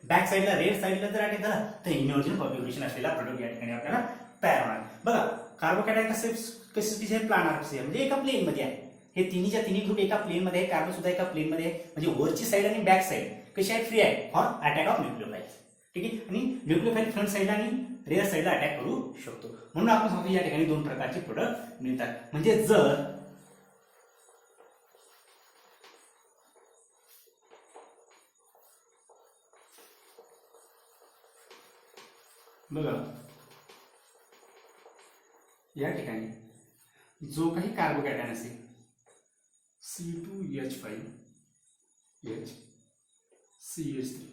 बॅक साईडला रेड साईडला जर अटॅक झाला तर इन्व्हर्जन कॉन्फिगरेशन असलेला प्रोडक्ट या ठिकाणी आपल्याला तयार होणार. बघा कार्बोकॅटायन कसे प्लानार कसे म्हणजे एका प्लेन मध्ये आहे. हे तिन्ही ग्रुप एका प्लेन मध्ये आहे, कार्बन सुद्धा एका प्लेन मध्ये आहे. म्हणजे वरची साईड आणि बॅक साईड कशी आहे, फ्री आहे फॉर अटॅक ऑफ न्यूक्लियोफाईल, ठीक आहे. आणि न्यूक्लियोफाईल फ्रंट साईडला आणि रेअर साईडला अटॅक करू शकतो. म्हणून आपण सांगतो या ठिकाणी 2 प्रकारचे प्रोडक्ट मिळतात. म्हणजे जर बघा या ठिकाणी जो काही कार्बोकॅटायन असेल C2H5HCH3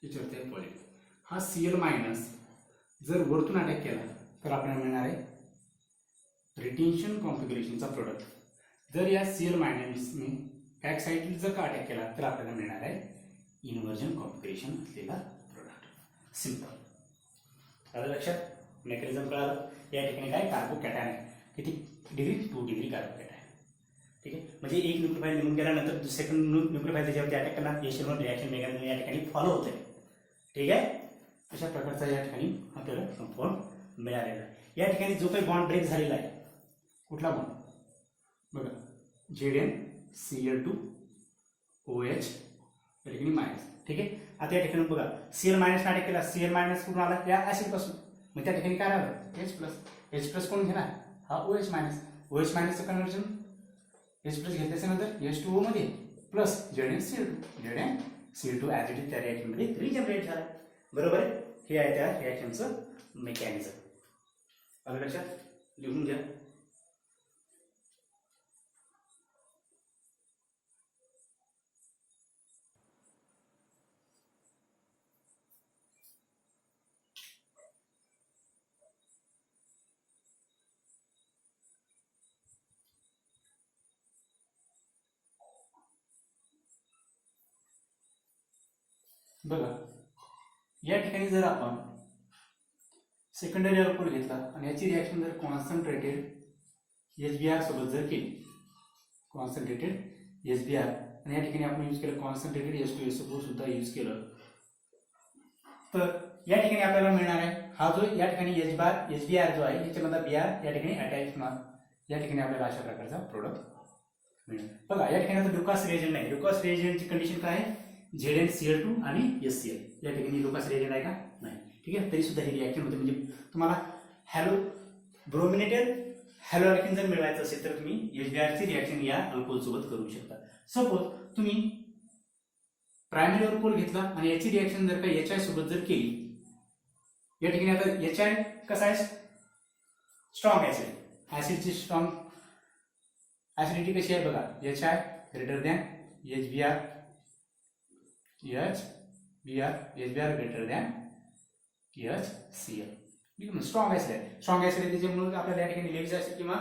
याच्यावरती आहे पॉझिटिव्ह, हा Cl मायनस जर वरतून अटॅक केला तर आपल्याला मिळणार आहे रिटेन्शन कॉन्फिगरेशनचा प्रोडक्ट. जर या Cl मायनसने बॅक साईडला जर का अटॅक केला तर आपल्याला मिळणार आहे इन्व्हर्जन कॉन्फिगरेशन असलेला प्रोडक्ट. सिंपल. आलं लक्षात. मेकॅनिझम कळालं. या ठिकाणी काय कार्बोकॅटायन आहे, किती डिग्री, 2 डिग्री कार्बोकॅटायन, ठीक आहे. म्हणजे एक न्यूक्लियोफाईल निघून गेल्यानंतर सेकंड न्यूक्लियोफाईल त्याच्यावरती अटॅक करणार, एशियन रिॲक्शन मेकॅनिझम या ठिकाणी फॉलो होते, ठीक आहे. अशा प्रकारचा या ठिकाणी आपल्याला कंपाऊंड मिळालेला आहे. या ठिकाणी जो काही बॉन्ड ब्रेक झालेला आहे, कुठला बॉन्ड बघा, ZnCl2OH या ठिकाणी मायनस, ठीक आहे. आता या ठिकाणी बघा Cl मायनस अटॅक केला, Cl मायनस कुठून आला, या ऍसिड पासून, मग त्या ठिकाणी काय आलं H प्लस. H प्लस कोण घेणार, हा OH मायनस. OH मायनसचं कन्व्हर्जन H प्लस घेतल्यानंतर H2O मध्ये plus ZnCl2 as it is त्या रिॲक्शनमध्ये रिजनरेट झाला, बरोबर आहे. हे आहे त्या रिॲक्शनचं मेकॅनिझम. आलं लक्षात, लिहून घ्या. बघा या ठिकाणी जर आपण सेकंडरी अल्कोहोल घेतला आणि याची रिॲक्शन जर कॉन्सन्ट्रेटेड HBr सोबत जर केली, कॉन्सन्ट्रेटेड HBr, आणि या ठिकाणी आपण यूज केलं कॉन्सन्ट्रेटेड H2SO4 सुद्धा यूज केलं, तर या ठिकाणी आपल्याला मिळणार आहे हा जो या ठिकाणी HBr जो आहे याच्यामधला Br या ठिकाणी अटॅच होणार. या ठिकाणी आपल्याला अशा प्रकारचा प्रोडक्ट मिळेल. बघा या ठिकाणी आता लुकास रिएजंट नाही. लुकास रिएजंटची कंडिशन काय आहे, ZnCl2 आणि SCl. या ठिकाणी लुकास रिएजंट आहे का, नाही, ठीक आहे. तरी सुद्धा ही रिॲक्शन होते. म्हणजे तुम्हाला हॅलो ब्रोमिनेटेड हॅलो अल्केन जर मिळवायचं असेल तर तुम्ही HBr ची रिॲक्शन या अल्कोहोल सोबत करू शकता. सपोज तुम्ही प्रायमरी अल्कोहोल घेतला आणि याची रिॲक्शन जर का HI सोबत जर केली, या ठिकाणी आता HI कसा आहे, स्ट्रॉंग ऍसिड. ऍसिडची स्ट्रॉंग ऍसिडिटी कशी आहे बघा, HI greater than HBr greater than HCl. Strong acid आहे. स्ट्रॉंग ऍसिड आहे त्याच्यामुळे आपल्याला या ठिकाणी लेव्हिज ऍसिड किंवा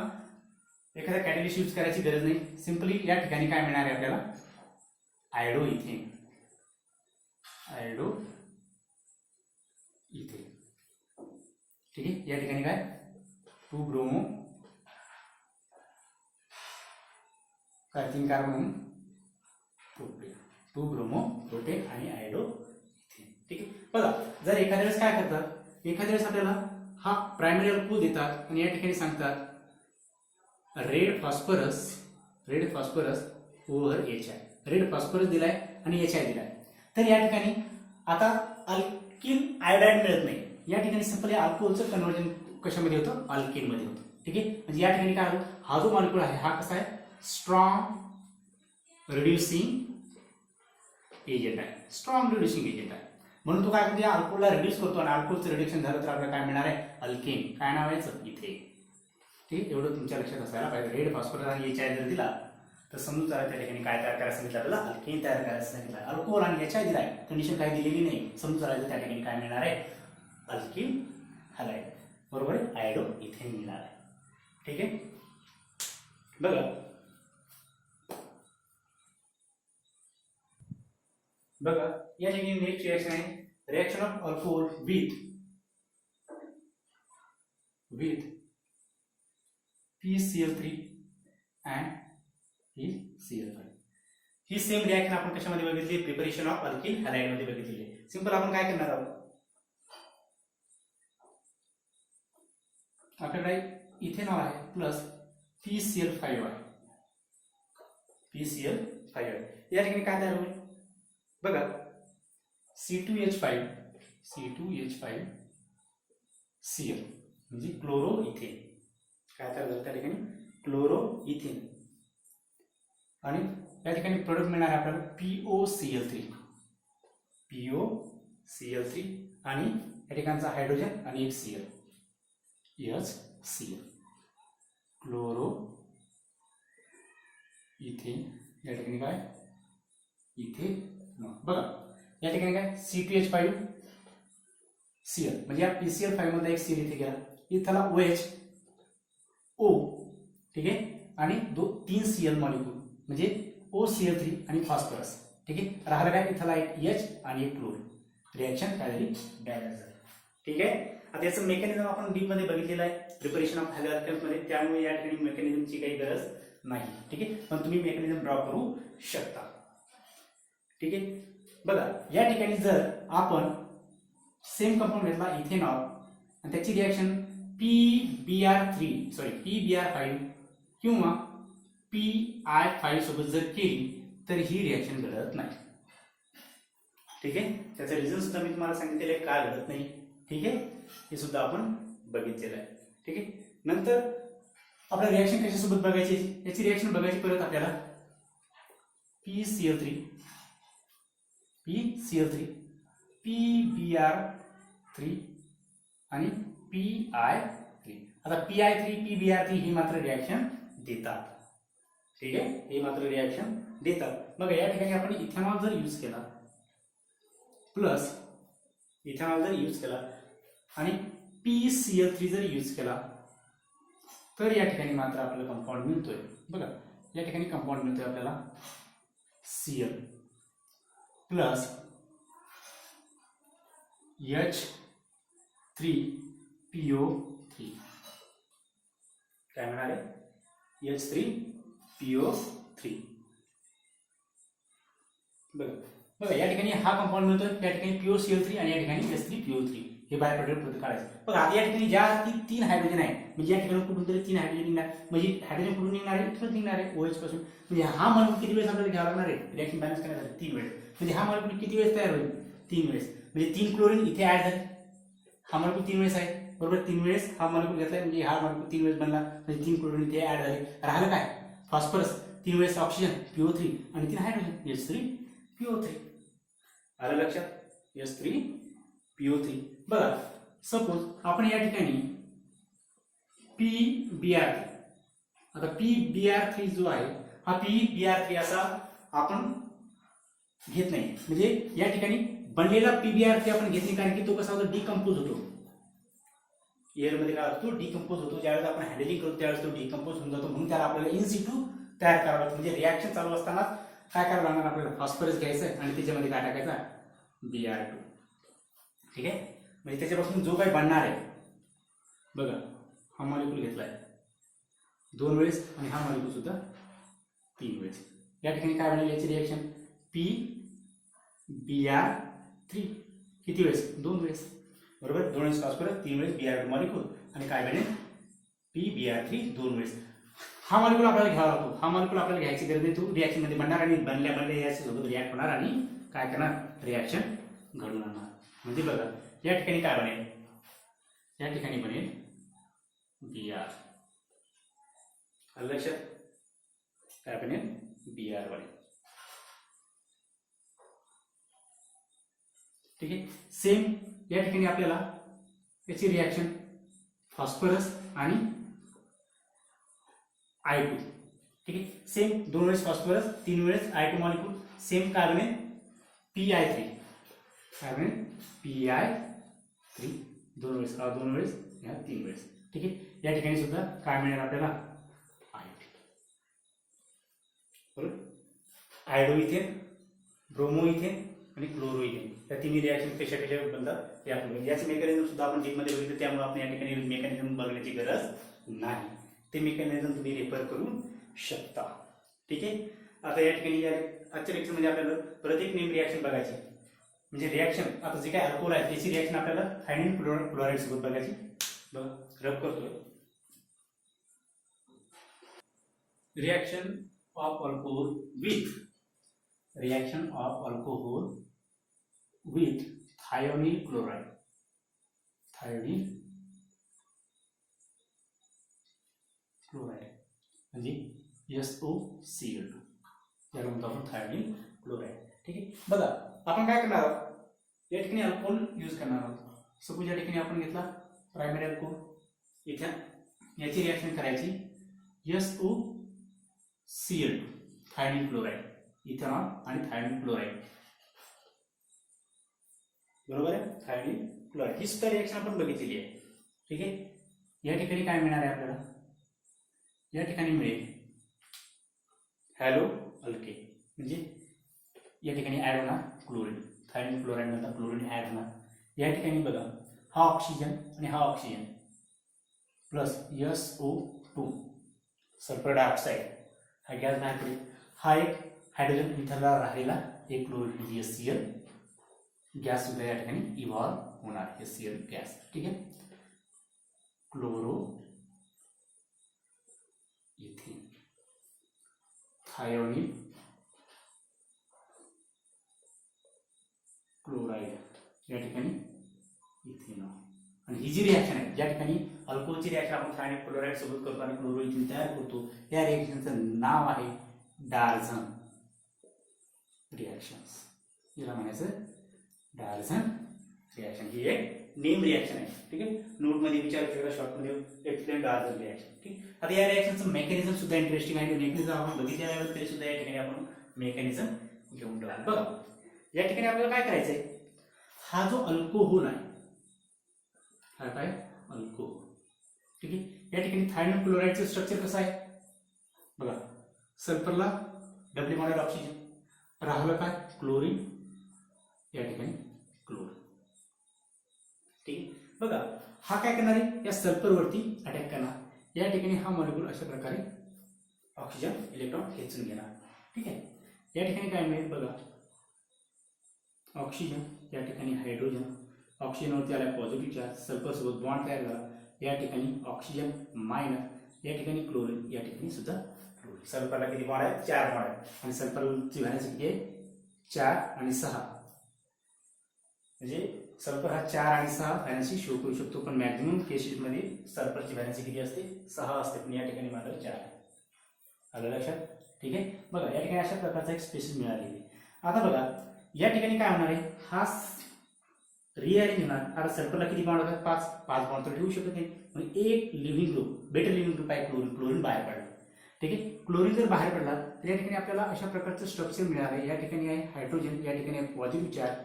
एखादा कॅटलिस्ट यूज करायची गरज नाही. सिंपली या ठिकाणी काय मिळणार आहे आपल्याला, आयोडोइथेन. ठीक आहे. या ठिकाणी काय 2 ब्रोमो काय 3 कार्बन म्हणून प्रोपेन, 2 ब्रोमो प्रोपेन आणि आयोडो इथेन. ठीक आहे. बघा जर एखाद्या वेळेस काय करतात, एखाद्या वेळेस आपल्याला हा प्रायमरी अल्कोहोल देतात आणि या ठिकाणी सांगतात red phosphorus over HI, red phosphorus दिलाय आणि HI दिलाय. तर या ठिकाणी आता अल्किल आयोडाईड मिळत नाही. या ठिकाणी सिंपली अल्कोहोलचं कन्वर्जन कशामध्ये होतं, अल्केन मध्ये होतं. ठीक आहे. म्हणजे या ठिकाणी काय होतं, हा जो मॉलिक्यूल आहे हा कसा आहे, स्ट्रॉंग रिड्युसिंग एजंट आहे, स्ट्रॉंग रिड्युसिंग एजंट आहे. म्हणून तो काय करतो, या अल्कोहोलला रिड्यूस करतो आणि अल्कोहोलचं रिडक्शन झालं तर आपल्याला काय मिळणार आहे, अल्केन. काय नाव आहे इथे. ठीक, एवढं तुमच्या लक्षात असायला पाहिजे. रेड फॉस्फरस आणि HI जर दिला तर समजून चला त्या ठिकाणी काय तयार करायचं सांगितलं, आपल्याला अल्केन तयार करायचं सांगितलं. अल्कोहोल आणि HI दिलाय, कंडिशन काही दिलेली नाही, समजून चालायचं त्या ठिकाणी काय मिळणार आहे, अल्किल हॅलाइड. बरोबर आहे, आयोडो इथेन मिळणार आहे. ठीक आहे. बघा या ठिकाणी नेक्स्ट रिएक्शन आहे reaction of alcohol with PCl3 and PCl5. He same reaction आपण कशामध्ये बघितली, प्रिपरेशन ऑफ अल्किल हॅलाइड मध्ये बघितली. सिंपल आपण काय करणार आहोत, आपल्याकडे इथेनॉल आहे प्लस PCl5 आहे, PCl5 आहे. या ठिकाणी काय तयार होईल बघा, C2H5 Cl म्हणजे क्लोरो इथेन. काय तयार झालं त्या ठिकाणी, क्लोरो इथेन. आणि या ठिकाणी प्रोडक्ट मिळणार आपल्याला POCl3 आणि या ठिकाणचा हायड्रोजन आणि एक Cl HCl क्लोरो इथेन. या ठिकाणी काय इथेन. बघा या ठिकाणी काय C2H5 Cl म्हणजे या PCl5 मध्ये एक Cl इथे गेला, इथला OH O. ठीक आहे. आणि 3 Cl मॉलिक्यूल म्हणजे OCl3 आणि फॉस्फरस. ठीक आहे. राहिला काय इथला एक H आणि एक क्लोरीन. रिएक्शन काय झाली, बॅलन्स झाली. ठीक आहे. आता याचं मेकॅनिझम आपण डीप मध्ये बघितलेलं आहे प्रिपरेशन ऑफ हॅलोअल्केन्स मध्ये, त्यामुळे या ठिकाणी मेकॅनिझमची काही गरज नाही. ठीक आहे. पण तुम्ही मेकॅनिझम ड्रॉ करू शकता. ठीक आहे. बघा या ठिकाणी जर आपण सेम कंपाऊंड घेतला इथेनॉल आणि त्याची रिएक्शन PBr5 किंवा PI5 सोबत जर केली तर ही रिएक्शन घडत नाही. ठीक आहे. त्याचं रिझन सुद्धा मी तुम्हाला सांगितलेलं आहे का घडत नाही. ठीक आहे. हे सुद्धा आपण बघितलेलं आहे. ठीक आहे. नंतर आपल्याला रिएक्शन कशासोबत बघायची, याची रिएक्शन बघायची परत आपल्याला PCl3 PBr3 आणि PI3. आता PI3 PBr3 ही मात्र रिएक्शन देतात. ठीक आहे. हे मात्र रिएक्शन देतात. मग या ठिकाणी आपण इथेनॉल जर यूज केला प्लस इथेनॉल जर यूज केला आणि PCl3 जर यूज केला तर या ठिकाणी मात्र आपल्याला कंपाऊंड मिळतोय. बघा या ठिकाणी कंपाऊंड मिळतोय आपल्याला Cl प्लस H3PO3. काय मिळाले, H3PO3. बघा या ठिकाणी हा कंपाऊंड मिळतोय, या ठिकाणी POCl3 आणि या ठिकाणी H3PO3. हे बाय प्रोडक्ट काढायचं. बघा आता या ठिकाणी ज्या 3 हायड्रोजन आहे म्हणजे या ठिकाणी कुठून तरी 3 हायड्रोजन निघणार, म्हणजे हायड्रोजन कुठून निघणार आहे, इथून निघणार आहे OH पासून. म्हणजे हा मॉलिक्यूल किती वेळेस आपल्याला घ्यावा लागणार आहे रिएक्शन बॅलन्स करण्यासाठी, 3 वेळेस. म्हणजे हा मॉलिक्यूल किती वेळेस तयार होईल, 3 वेळेस. म्हणजे 3 क्लोरीन इथे ऍड झाले, हा मॉलिक्यूल 3 वेळेस आहे बरोबर. 3 वेळेस हा मॉलिक्यूल घेतलाय म्हणजे हा मॉलिक्यूल 3 वेळेस बनला, म्हणजे 3 क्लोरीन इथे ऍड झाले. राहिलं काय फॉस्फरस, 3 वेळेस ऑक्सिजन PO3 आणि 3 हायड्रोजन H3PO3. आलं लक्षात, H3PO3. बघा सपोज आपण या ठिकाणी PBr3, आता PBr3 जो आहे हा PBr3 असा आपण घेत नाही, म्हणजे या ठिकाणी बनलेला PBr3 आपण घेत नाही, कारण की तो कसा होतो, डिकम्पोज होतो. एअर मध्ये काय होतो, डिकम्पोज होतो. ज्यावेळेस आपण हँडलिंग करतो त्यावेळेस तो डिकम्पोज होऊन जातो. म्हणून त्याला आपल्याला इन सिटू तयार करावं लागतं. म्हणजे रिएक्शन चालू असताना काय करावं लागणार, आपल्याला फॉस्फरस घ्यायचं आणि त्याच्यामध्ये काय टाकायचा, Br2. ठीक आहे. म्हणजे त्याच्यापासून जो काही बनणार आहे बघा हा मॉलिक्यूल घेतलाय 2 वेळेस आणि हा मॉलिक्यूल सुद्धा 3 वेळेस. या ठिकाणी काय बनेल याची रिएक्शन PBr3 किती वेळेस 2 वेळेस बरोबर. 2 वेळेस फॉस्फरस 3 वेळेस Br2 मॉलिक्यूल आणि काय बनेल PBr3 2 वेळेस. हा मॉलिक्यूल आपल्याला घ्यावा लागतो. हा मॉलिक्यूल आपल्याला घ्यायची गरज नाही. तो रिएक्शन मध्ये बनणार आणि बनल्या याच्यासोबत रिॲक्ट होणार आणि काय करणार रिॲक्शन घडून आणणार. म्हणजे बघा या ठिकाणी काय बनेल या ठिकाणी बनेल Br. आलं लक्षात काय बनेल Br बनेल. ठीक आहे. सेम या ठिकाणी आपल्याला याची रिॲक्शन फॉस्फरस आणि I2. ठीक आहे. सेम 2 वेळेस फॉस्फरस 3 वेळेस I2 मॉलिक्यूल सेम काय बनेल PI3. काय बनेल PI3 2 वेळेस 3 वेळेस. ठीक आहे. या ठिकाणी सुद्धा काय मिळेल आपल्याला बरोबर. आयडो इथेन ब्रोमो इथेन आणि क्लोरो इथेन या तिन्ही रिॲक्शन कशा बनतात याचे मेकॅनिझम सुद्धा आपण डीपमध्ये बघितलं. त्यामुळे आपण या ठिकाणी मेकॅनिझम बघण्याची गरज नाही. ते मेकॅनिझम तुम्ही रेफर करू शकता. ठीक आहे. आता या ठिकाणी आजच्या लेक्चरमध्ये आपल्याला परत एक नेम रिॲक्शन बघायची म्हणजे रिॲक्शन आता जे काय अल्कोहोल आहे त्याची रिॲक्शन आपल्याला हायड्रोजन क्लोराईड सोबत बघायची. बघा रब करतोय. Reaction of alcohol with thionyl chloride. म्हणजे SOCl2 याला म्हणतो आपण थायोनिल क्लोराइड. ठीक आहे. बघा आपण काय करणार आहोत या ठिकाणी अल्कोहोल यूज करणार आहोत. सपोज या ठिकाणी आपण घेतला प्रायमरी अल्कोहोल इथे याची रिॲक्शन करायची SOCl2 थायोनिल क्लोराइड इथेनॉल आणि थायोनिल क्लोराइड बरोबर आहे. थायोनिल क्लोराइड ही सुद्धा रिॲक्शन आपण बघितलेली आहे. ठीक आहे. या ठिकाणी काय मिळणार आहे आपल्याला या ठिकाणी मिळेल हॅलो अल्के म्हणजे या ठिकाणी ऍड होणार क्लोरीन. थायोनिल क्लोराइड नंतर क्लोरीन ऍड होणार. या ठिकाणी बघा हा ऑक्सिजन आणि हा oxygen plus SO2 sulphur dioxide हा गॅस बाहेर पडेल. हा एक हायड्रोजन इथरला राहिलेला एक क्लोरीन म्हणजे HCl गॅस सुद्धा या ठिकाणी इव्हॉल्व होणार HCl गॅस. ठीक आहे. क्लोरो इथेन थायोनिल क्लोराइड या ठिकाणी इथेनॉल आणि ही जी रिॲक्शन आहे ज्या ठिकाणी अल्कोहोलची रिॲक्शन आपण थायोनिल क्लोराइड सोबत करतो आणि क्लोरो इथेन तयार करतो या रिॲक्शनचं नाव आहे डार्झन रिॲक्शन्स. याला म्हणायचं डार्झन रिॲक्शन. ही एक नेम रिॲक्शन आहे. ठीक आहे. नोटमध्ये विचारू शकता शॉर्टमध्ये एक्सप्लेन डार्झन रिॲक्शन. ठीक. आता या रिॲक्शनचं मेकॅनिझम सुद्धा इंटरेस्टिंग आहे. मेकॅनिझम आपण बघितल्यावर तरी सुद्धा या ठिकाणी आपण मेकॅनिझम घेऊन टाकू. बघा या ठिकाणी आपल्याला काय करायचंय हा जो अल्कोहोल आहे हा काय अल्कोहोल. ठीक आहे. या ठिकाणी थायोनिल क्लोराइडचं स्ट्रक्चर कसं आहे बघा सल्फरला डबल बॉन्डेड ऑक्सिजन राहिलं काय क्लोरीन या ठिकाणी क्लोरीन. ठीक आहे. बघा हा काय करणार आहे या सल्फरवरती अटॅक करणार. या ठिकाणी हा मॉलिक्यूल अशा प्रकारे ऑक्सिजन इलेक्ट्रॉन खेचून घेणार. ठीक आहे. या ठिकाणी काय मिळेल बघा ऑक्सिजन या ठिकाणी हायड्रोजन ऑक्सिजनवरती आला पॉझिटिव्ह चार्ज सल्फर सोबत बॉन्ड तयार झाला. या ठिकाणी ऑक्सिजन मायनस या ठिकाणी क्लोरीन या ठिकाणी सुद्धा क्लोरीन. सल्फरला किती बॉन्ड आहेत 4 बॉन्ड आहेत आणि सल्फरची व्हॅलेन्सी किती आहे 4 आणि 6 म्हणजे सल्फर हा 4 आणि 6 व्हॅलेन्सी शो करू शकतो पण मॅक्झिमम केसेसमध्ये सल्फरची व्हॅलेन्सी किती असते 6 असते पण या ठिकाणी मात्र 4 आहे. आलं लक्षात. ठीक आहे. बघा या ठिकाणी अशा प्रकारचा एक स्पेसिस मिळालेली आहे. आता बघा या ठिकाणी काय होणार आहे हा रिअरेंज होणार. आता सल्फरला किती बॉन्ड होतात 5 बॉन्ड तर ठेवू शकत नाही म्हणजे एक living group better living group आहे क्लोरीन बाहेर पडला. ठीक आहे. क्लोरीन जर बाहेर पडला तर या ठिकाणी आपल्याला अशा प्रकारचं स्ट्रक्चर मिळालं आहे. या ठिकाणी आहे हायड्रोजन या ठिकाणी आहे पॉझिटिव्ह चार्ज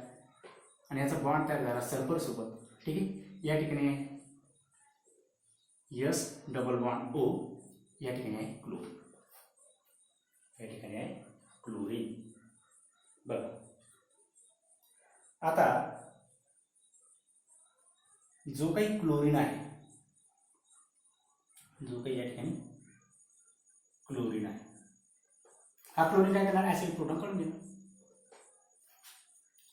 आणि याचा बॉन्ड तयार झाला सल्फर सोबत. ठीक आहे. या ठिकाणी आहे S डबल बॉन्ड O या ठिकाणी आहे क्लोरीन या ठिकाणी आहे क्लोरीन. बघा आता जो काही क्लोरीन आहे जो काही या ठिकाणी क्लोरीन आहे, हा क्लोरीन काय करणार, ऍसिडिक प्रोटॉन काढून घेणार.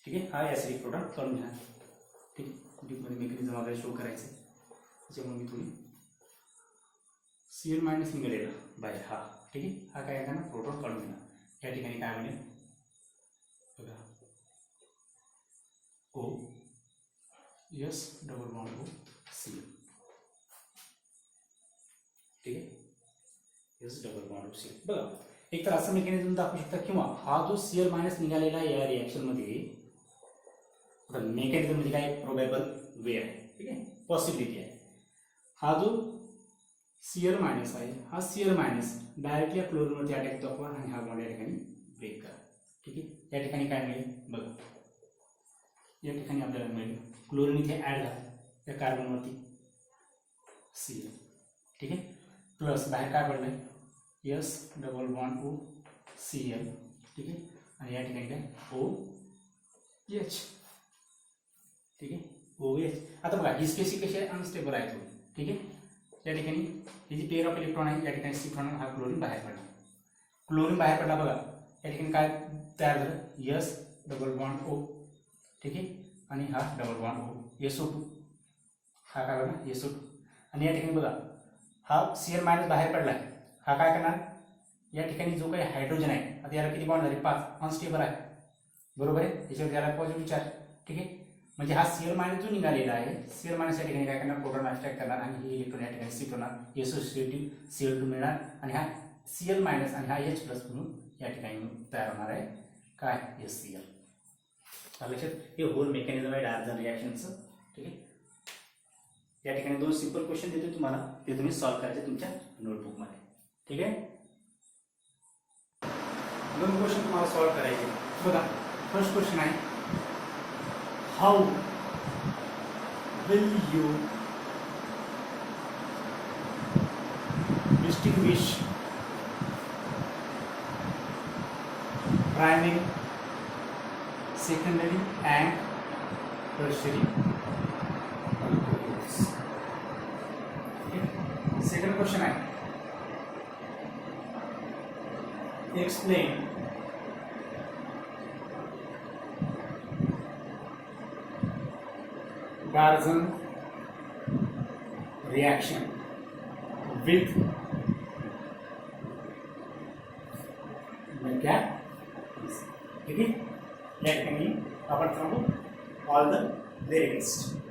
ठीक आहे, हा ऍसिडिक प्रोटॉन काढून घेणार. ठीक आहे, डीपमध्ये मेकॅनिझम आपल्याला शो करायचं आहे, त्याच्यामुळे मी थोडी Cl मायनस निघालेला बाहेर हा. ठीक आहे, हा काय करणार, प्रोटॉन काढून घेणार. या ठिकाणी काय बनेल बघा, O S double bond O Cl. ठीक आहे, S double bond O Cl. बघा, एक तर असं मेकॅनिझम दाखवू शकता, किंवा हा जो Cl मायनस निघालेला या रिॲक्शन मध्ये मेकॅनिझम म्हणजे काय, प्रोबेबल वे आहे. ठीक आहे, पॉसिबिलिटी आहे. हा जो Cl मायनस आहे, हा Cl मायनस डायरेक्टली या क्लोरीनवरती अटॅक दाखवा आणि हा बॉन्ड या ठिकाणी ब्रेक करा. ठीक आहे, या ठिकाणी काय मिळेल बघा, या ठिकाणी आपल्याला मिळेल क्लोरीन इथे ऍड झाला या कार्बनवरती Cl. ठीक आहे, प्लस बाहेर काय पडलंय S double bond O Cl. ठीक आहे, आणि या ठिकाणी काय OH. ठीक आहे, OH. आता बघा ही स्पेसिस कशी आहे, अनस्टेबल आहे थोडी. ठीक आहे, या ठिकाणी ही जी पेअर ऑफ इलेक्ट्रॉन आहे, या ठिकाणी शिफ्ट होणार, हा क्लोरीन बाहेर पडला. क्लोरीन बाहेर पडला बघा, या ठिकाणी काय तयार झालं, S डबल बॉन्ड O. ठीक आहे, आणि हा डबल बॉन्ड O SO2. हा काय बघा SO2. आणि या ठिकाणी बघा हा Cl मायनस बाहेर पडला आहे, हा काय करणार, या ठिकाणी जो काही हायड्रोजन आहे, आता याला किती बॉन्ड झाले, 5, अनस्टेबल आहे. बरोबर आहे, याच्यावर याला पॉझिटिव्ह चार्ज. ठीक आहे, म्हणजे हा Cl मायनस जो निघालेला आहे, Cl मायनस या ठिकाणी काय करणार, प्रोटॉन अट्रॅक्ट करणार आणि हे इलेक्ट्रॉन या ठिकाणी शिफ्ट होणार, SO2 Cl2 मिळणार आणि हा Cl मायनस आणि हा H प्लस म्हणून या ठिकाणी तयार होणार आहे काय, HCl. लक्षात, हे होल मेकॅनिझम आहे डायरेक्ट रिॲक्शनचं. ठीक आहे, या ठिकाणी 2 सिंपल क्वेश्चन देतो तुम्हाला, ते तुम्ही सॉल्व्ह करायचे तुमच्या नोटबुकमध्ये. ठीक आहे, 2 क्वेश्चन तुम्हाला सॉल्व्ह करायचे. बघा, फर्स्ट क्वेश्चन आहे, how will you distinguish primary, secondary and tertiary molecules. Second question है, explain Barson reaction with manganese. ठीक है, let me cover from all the very best.